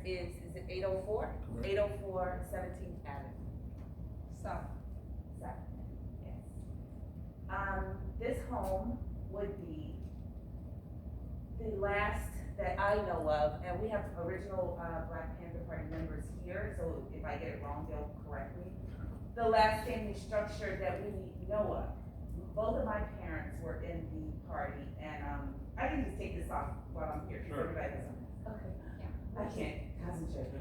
is it 804? 804 17th Avenue. South. South, yes. This home would be the last that I know of, and we have original Black Panther Party members here, so if I get it wrong, they'll correct me. The last family structure that we know of. Both of my parents were in the party, and I can just take this off while I'm here, because everybody does something. Okay. Yeah. I can't concentrate.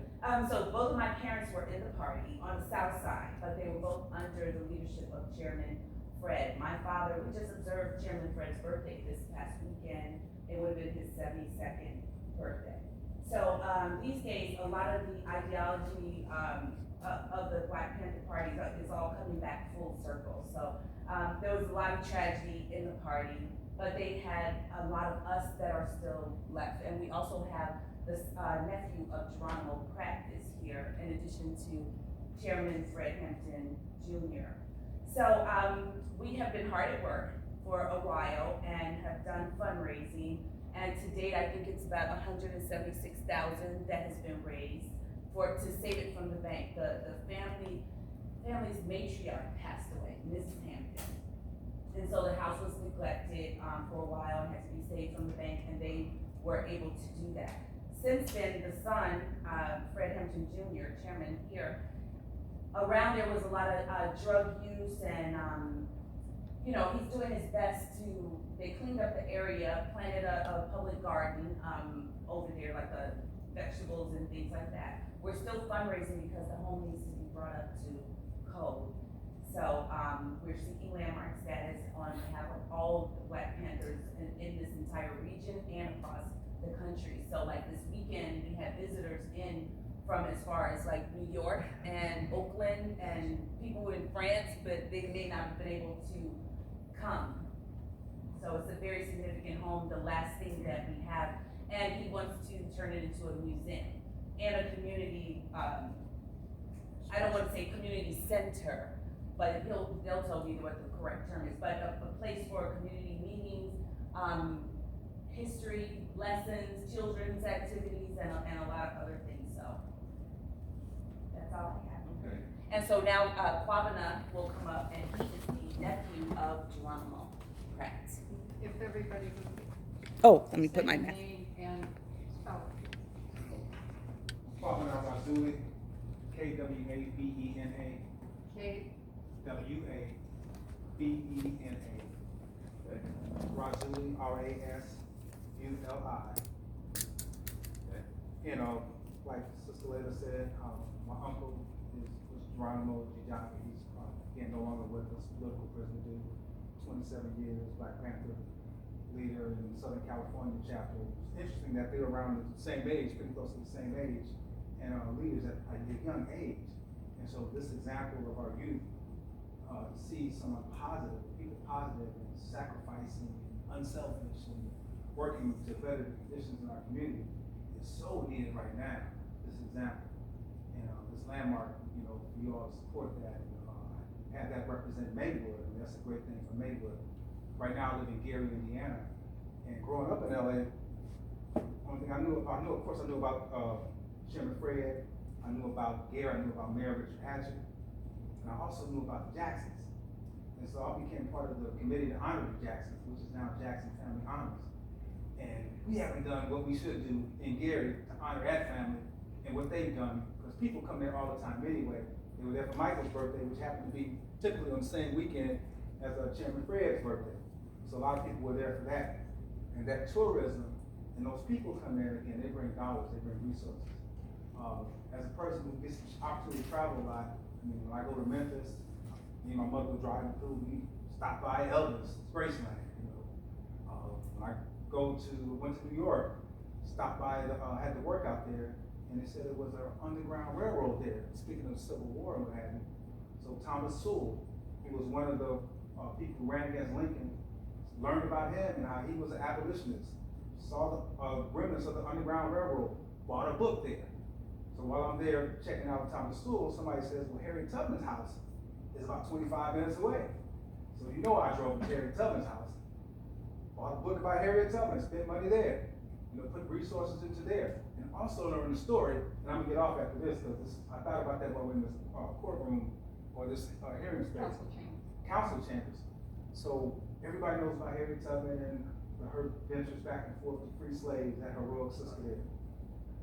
So both of my parents were in the party on the south side, but they were both under the leadership of Chairman Fred. My father, we just observed Chairman Fred's birthday this past weekend. It would have been his 72nd birthday. So these days, a lot of the ideology of the Black Panther Party is all coming back full circle. So there was a lot of tragedy in the party, but they had a lot of us that are still left. And we also have this nephew of Geronimo Pratt is here, in addition to Chairman Fred Hampton Jr. So we have been hard at work for a while and have done fundraising. And to date, I think it's about $176,000 that has been raised to save it from the bank. The family's matriarch passed away, Mrs. Hampton. And so the house was neglected for a while and had to be saved from the bank, and they were able to do that. Since then, the son, Fred Hampton Jr., chairman here, around there was a lot of drug use, and he's doing his best they cleaned up the area, planted a public garden over there, like vegetables and things like that. We're still fundraising because the home needs to be brought up to code. So we're seeking landmark status on behalf of all the Black Panthers in this entire region and across the country. So like this weekend, we had visitors in from as far as like New York and Oakland and people in France, but they may not have been able to come. So it's a very significant home, the last thing that we have, and he wants to turn it into a museum and a community, I don't want to say community center, but they'll tell me what the correct term is, but a place for community meetings, history, lessons, children's activities, and a lot of other things, so that's all I have. Okay. And so now Kwabena will come up, and he is the nephew of Geronimo Pratt. If everybody would. Oh, let me put my name and spell Kwabena Rasuli, Kwabena. K. Wabena. Rasuli, Rasuli. Like Sister Lelia said, my uncle was Geronimo Jijaka. He's again no longer with us, political prisoner, 27 years, Black Panther leader in the Southern California chapter. It's interesting that they're around the same age, pretty close to the same age, and are leaders at a young age. And so this example of our youth see someone positive, people positive and sacrificing, and unselfish, and working to better the conditions in our community is so needed right now. This example, and this landmark, we all support that. Have that represent Maywood, and that's a great thing for Maywood. Right now, I live in Gary, Indiana, and growing up in LA, one thing I knew of course, I knew about Chairman Fred, I knew about Gary, I knew about Mayor Richard Hatchett, and I also knew about the Jacksons. And so I became part of the committee to honor the Jacksons, which is now Jackson Family Honors. And we haven't done what we should do in Gary to honor that family and what they've done, because people come there all the time anyway. They were there for Michael's birthday, which happened to be typically on the same weekend as Chairman Fred's birthday. So a lot of people were there for that. And that tourism, and those people come there, again, they bring dollars, they bring resources. As a person who gets the opportunity to travel a lot, when I go to Memphis, me and my mother were driving through, we stopped by Elvis, Graceland. When I went to New York, stopped by, had to work out there, and they said it was an underground railroad there, speaking of the Civil War and what have you. So Thomas Sewell, who was one of the people who ran against Lincoln, learned about him and how he was an abolitionist, saw the remnants of the Underground Railroad, bought a book there. So while I'm there checking out Thomas Sewell, somebody says, well, Harriet Tubman's house is about 25 minutes away. So I drove to Harriet Tubman's house, bought a book about Harriet Tubman, spent money there, put resources into there. And And also during the story, and I'm gonna get off after this, because I thought about that while we're in this courtroom or this hearing space. Council chamber. Council chambers. So everybody knows about Harriet Tubman and her ventures back and forth to free slaves and her royal sister there.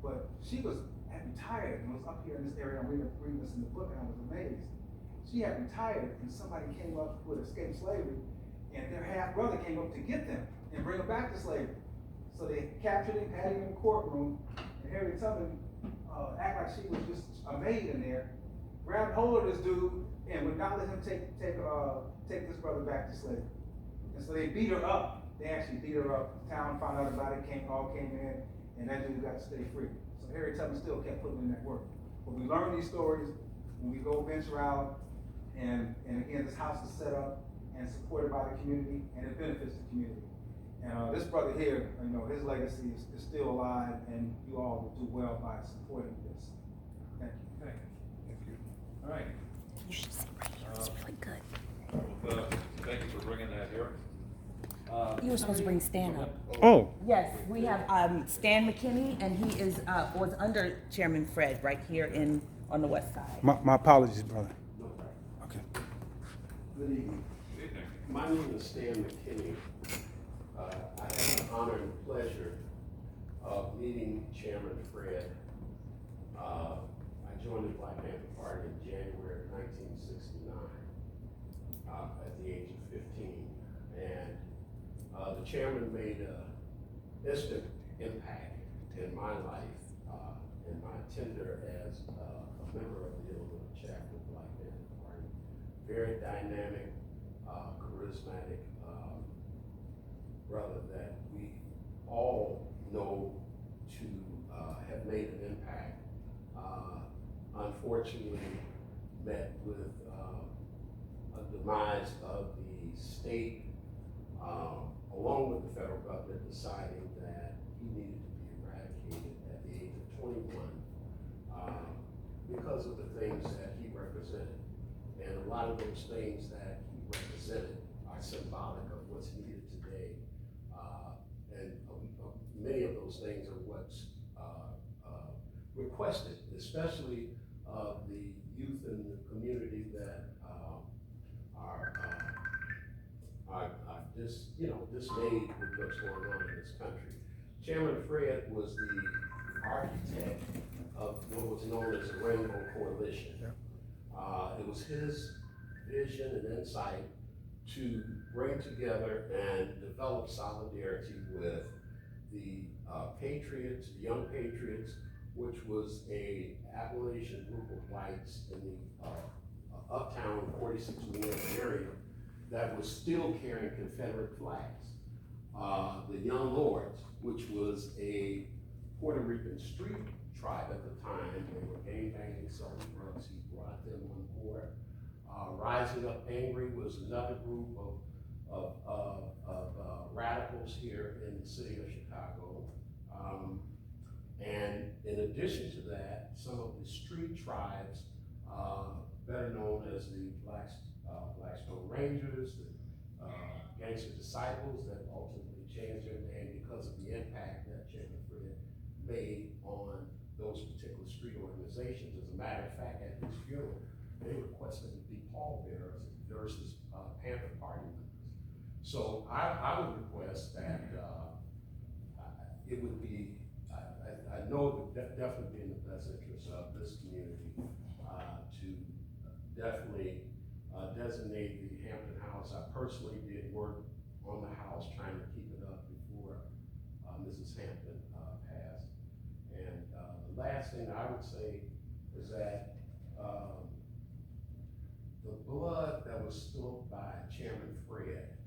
But she had retired and was up here in this area. I'm reading this in the book, and I was amazed. She had retired, and somebody came up with escaped slavery, and their half brother came up to get them and bring them back to slavery. So they captured him, had him in the courtroom, and Harriet Tubman act like she was just a maid in there, grabbed hold of this dude, and would not let him take this brother back to slavery. And so they beat her up. They actually beat her up. The town found out about it, all came in, and that dude got to stay free. So Harriet Tubman still kept putting in that work. But we learn these stories when we go venture out, and again, this house is set up and supported by the community, and it benefits the community. And this brother here, his legacy is still alive, and you all will do well by supporting this. Thank you. Thank you. All right. You should see right here, it's really good. Well, thank you for bringing that here. You were supposed to bring Stan up. Oh, Yes, we have Stan McKinney, and he was under Chairman Fred right here on the west side. my apologies, brother. Okay. Good evening. Good evening. My name is Stan McKinney. I have the honor and pleasure of meeting Chairman Fred. I joined the Black Panther Party in January of 1969 at the age of 15. And the chairman made an instant impact in my life, in my tenure as a member of the Illinois chapter of the Black Panther Party. Very dynamic, charismatic brother that we all know to have made an impact. Unfortunately, met with a demise of the state, along with the federal government deciding that he needed to be eradicated at the age of 21 because of the things that he represented. And a lot of those things that he represented are symbolic of what's needed today. And many of those things are what's requested, especially of the youth in the community that are dismayed with what's going on in this country. Chairman Fred was the architect of what was known as the Rainbow Coalition. It was his vision and insight to bring together and develop solidarity with the Patriots, the Young Patriots, which was a Appalachian group of whites in the uptown 46 Ward area that was still carrying Confederate flags. The Young Lords, which was a Puerto Rican street tribe at the time. They were gangbanging, selling drugs. He brought them on board. Rising Up Angry was another group of radicals here in the city of Chicago. And in addition to that, some of the street tribes, better known as the Blackstone Rangers, the Gangster Disciples, that ultimately changed their name because of the impact that Chairman Fred made on those particular street organizations. As a matter of fact, at his funeral, they requested to be pallbearers versus Panther Party members. So I would request that it would be, I know it would definitely be in the best interest of this community to definitely designate the Hampton House. I personally did work on the house trying to keep it up before Mrs. Hampton passed. And the last thing I would say is that the blood that was spilled by Chairman Fred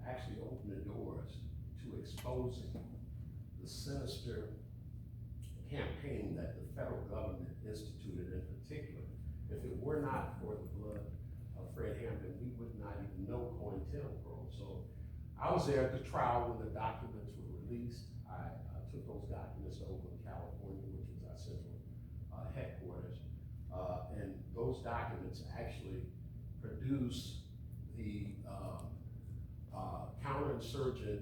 actually opened the doors to exposing the sinister campaign that the federal government instituted in particular. If it were not for the blood of Fred Hampton, we would not even know COINTELPRO. So I was there at the trial when the documents were released. I took those documents to Oakland, California, which was our central headquarters. And those documents actually produce the counterinsurgent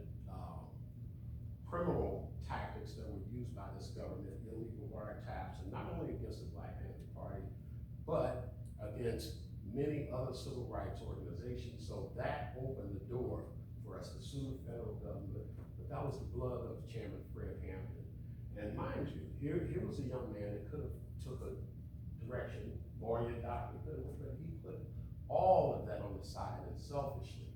criminal tactics that were used by the this government, illegal wiretaps, and not only against the Black Panther Party, but against many other civil rights organizations. So that opened the door for us to sue the federal government, but that was the blood of Chairman Fred Hampton. And mind you, here was a young man that could have took a direction, lawyer, doctor, but he put all of that on the side and selfishly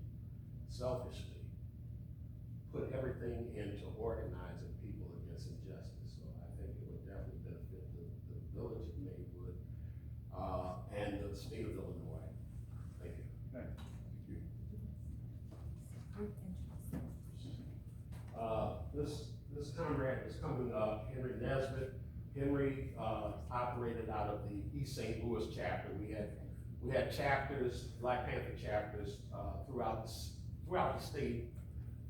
put everything into organizing people against injustice. So I think it would definitely benefit the village of Maywood, and the state of Illinois. Thank you. Thank you. This comrade is coming up, Henry Nesbitt. Henry, operated out of the East St. Louis chapter. We had chapters, Black Panther chapters, throughout the state,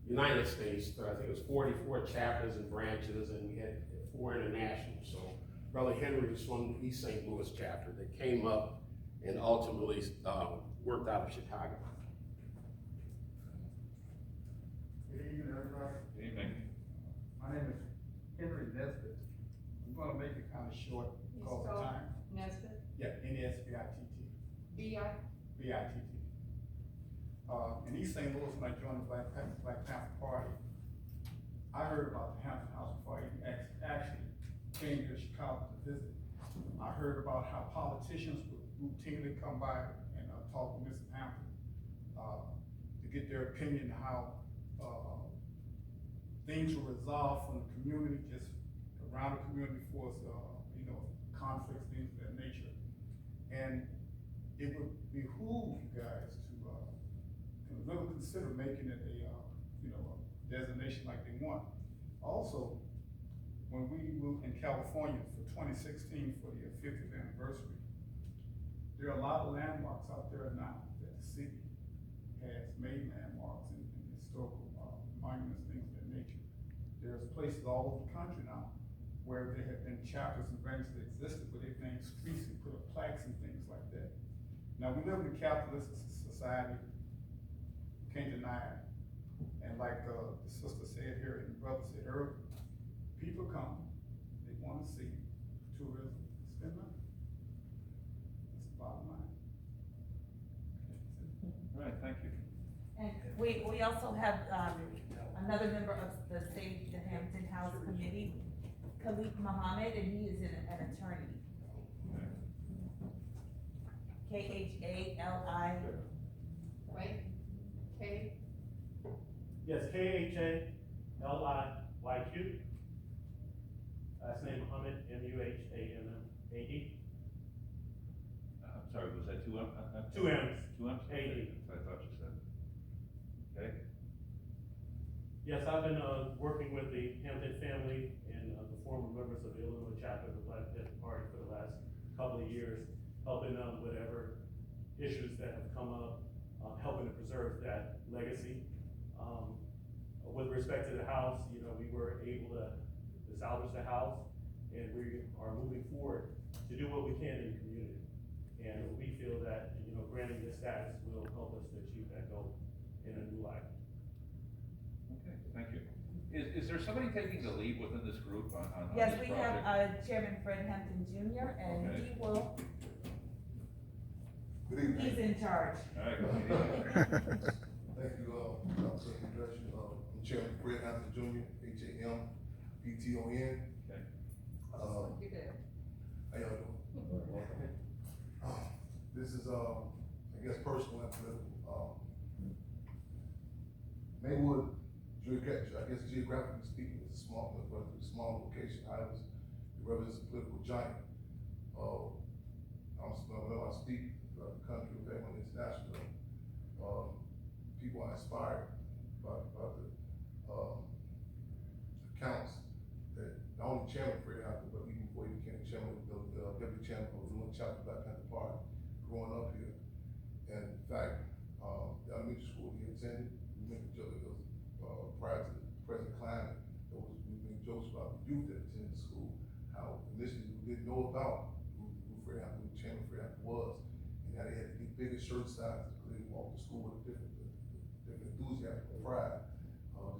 United States. I think it was 44 chapters and branches, and we had 4 international. So Brother Henry was from the East St. Louis chapter that came up and ultimately worked out of Chicago. Good evening, everybody. Good evening. My name is Henry Nesbitt. I'm gonna make it kind of short You because of spell time. Nesbitt, Yeah, Nesbitt. B-I, Bitt. In East St. Louis, when I joined the Black Panther Party, I heard about the Hampton House before I even actually came to Chicago to visit. I heard about how politicians would routinely come by and talk to Mr. Hampton to get their opinion how things were resolved from the community, just around the community for us, conflicts, things of that nature. And it would behoove you guys to really consider making it a designation like they want. Also, when we moved in California for 2016 for the 50th anniversary, there are a lot of landmarks out there now that the city has made landmarks and historical monuments, things of that nature. There's places all over the country now where there have been chapters and branches that existed, where they've named streets and put up plaques and things like that. Now, we live in a capitalist society, you can't deny it. And like the sister said here and the brother said earlier, people come, they wanna see tourism, spend money. That's the bottom line. All right, thank you. And we also have, another member of the Hampton House Committee, Khalid Muhammad, and he is an attorney. Khali. wait, K, Yes, Khaliyyq. Last name Muhammad, Muhammad. I'm sorry, was that 2 M's? 2 M's. 2 M's? A.D. That's what I thought you said. Okay. Yes, I've been working with the Hampton family and the former members of the Illinois chapter of the Black Panther Party for the last couple of years, helping them with whatever issues that have come up, helping to preserve that legacy. With respect to the house, we were able to salvage the house, and we are moving forward to do what we can in the community. And we feel that, granting this status will help us to achieve that goal in a new life. Okay, thank you. Is there somebody taking the lead within this group on Yes, this we project? have, Chairman Fred Hampton Jr., and Okay. he will, Good evening. he's in charge. All right, go ahead. Thank you, Dr. Introduction. I'm Chairman Fred Hampton Jr., Hampton. Okay. you did. How y'all doing? This is, I guess, personal and political. Maywood, geographically speaking, is a small location. However, it represents a political giant. Whenever I speak throughout the country, family, international, people are inspired by the accounts that not only Chairman Fred Hampton, but even before he became chairman, the deputy chairman of the Illinois chapter of the Black Panther Party, growing up here. And in fact, the elementary school he attended, we make prior to the present climate, we make jokes about the youth that attended the school, how initially we didn't know about who Fred Hampton, who Chairman Fred Hampton was, and how they had to get bigger shirt sizes because they walked to school with a different enthusiasm and pride.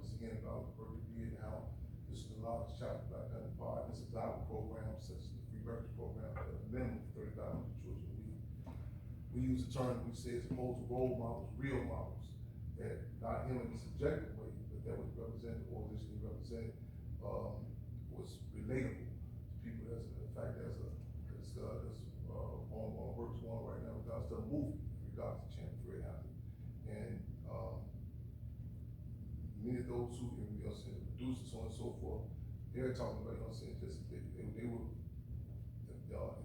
Just again about the work he did, how this is the largest chapter of Black Panther Party. This is our program, such as the free breakfast program, at a minimum of 30,000 children a week. We use the term, we say, as opposed to role models, real models, that not in a subjective way, but that would represent the organization he represented, was relatable to people. There's, in fact, there's on works one right now, regards to a movie, regards to Chairman Fred Hampton. And, many of those who, you know, the producers, so on and so forth, they're talking about, you know, saying, just, they were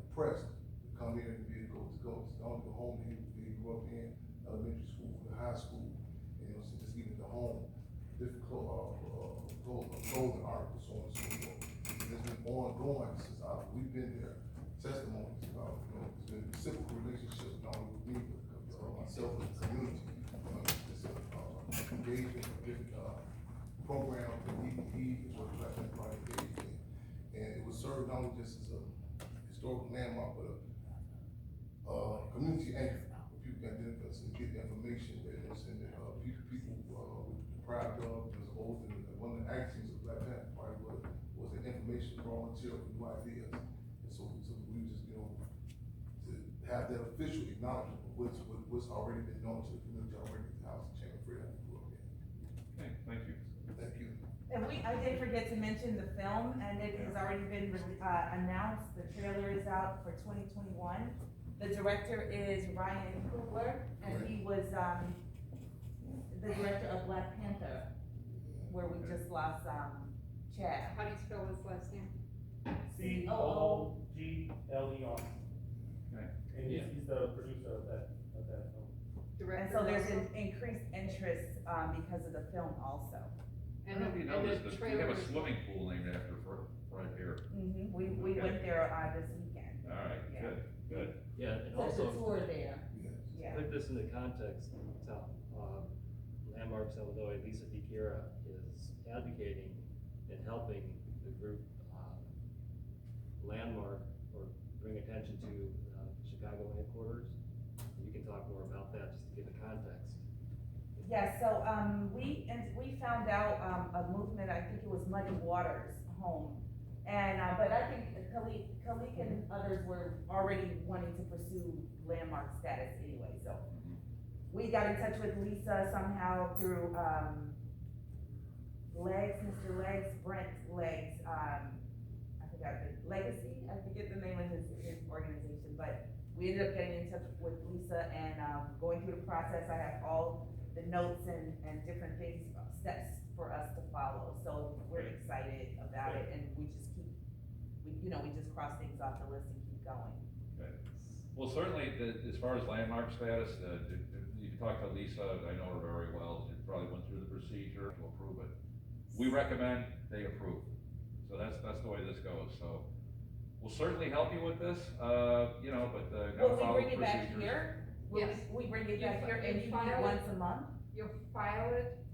impressed to come here and be able to go to the home they grew up in, elementary school, the high school, and, you know, so just even the home, different clothing articles, so on and so forth. It's been ongoing since we've been there, testimonies about, you know, it's been reciprocal relationships, not only with me, but myself and the community. It's engagement in different programs that he is what Black Panther Party engaged in. And it was served not only just as a historical landmark, but a community anchor, where people can identify and get the information that people were deprived of as old. And one of the actions of Black Panther Party was the information, raw material, new ideas. And so we just, you know, to have that official acknowledgement of what's already been known to the community already, the House of Chairman Fred grew up in. Okay, thank you. Thank you. And I did forget to mention the film, and it has already been announced. The trailer is out for 2021. The director is Ryan Coogler, and he was the director of Black Panther, where we just lost Chad. How do you spell his last name? COOGLER. Okay. And he's the producer of that film. And so there's an increased interest because of the film also. I don't know if you know this, but we have a swimming pool named after right here. Mm-hmm. We Okay. went there this weekend. All right, Yeah. good. Yeah, and So it's a also, tour there. Yeah. put this into context, Tom, Landmarks Illinois, Lisa DiChiara is advocating and helping the group, landmark or bring attention to, Chicago headquarters. You can talk more about that, just to give the context. Yeah, so, we found out, a movement, I think it was Muddy Waters Home. And, but I think Khalik and others were already wanting to pursue landmark status anyway, so. We got in touch with Lisa somehow through, Mr. Legs, Brent Legs, I forgot the Legacy, I forget the name of his organization, but we ended up getting in touch with Lisa and, going through the process. I have all the notes and different things, steps for us to follow, so we're excited about it, and we just cross things off the list and keep going. Okay. Well, certainly, as far as landmark status, you can talk to Lisa, I know her very well, she probably went through the procedure to approve it. We recommend they approve, so that's the way this goes, so. We'll certainly help you with this, but, gotta follow the procedures. Will we bring it back here? Yes. We bring it back here and You you meet file it. once a month? You'll file it